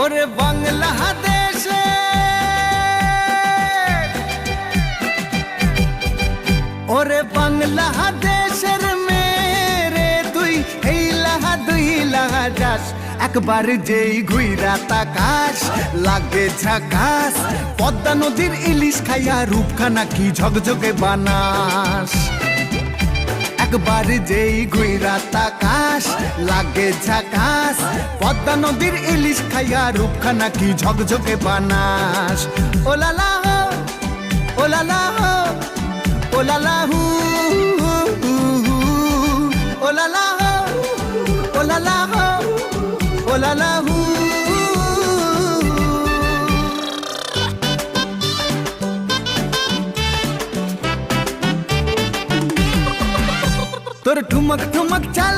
ওরে বাংলাদেশে ওরে বাংলাদেশের মেরে তুই এই লাহা দুই লাহা যাস একবার যেই ঘুইরা তাকাস লাগে ঝাকাস পদ্মা নদীর ইলিশ খাইয়া রূপখানা কি ঝকঝকে বানাস একবার যেই ঘুইরা তাকাস লাগে ঝাকাস পদ্মা নদীর ইলিশ খাইয়া রূপখানা কি ঝকঝকে বানাস ওলালা হো ওলালা হো ওলালা হু ওলালা হো ওলালা হো ওলালা হু তোর ঠুমক ঠুমক চাল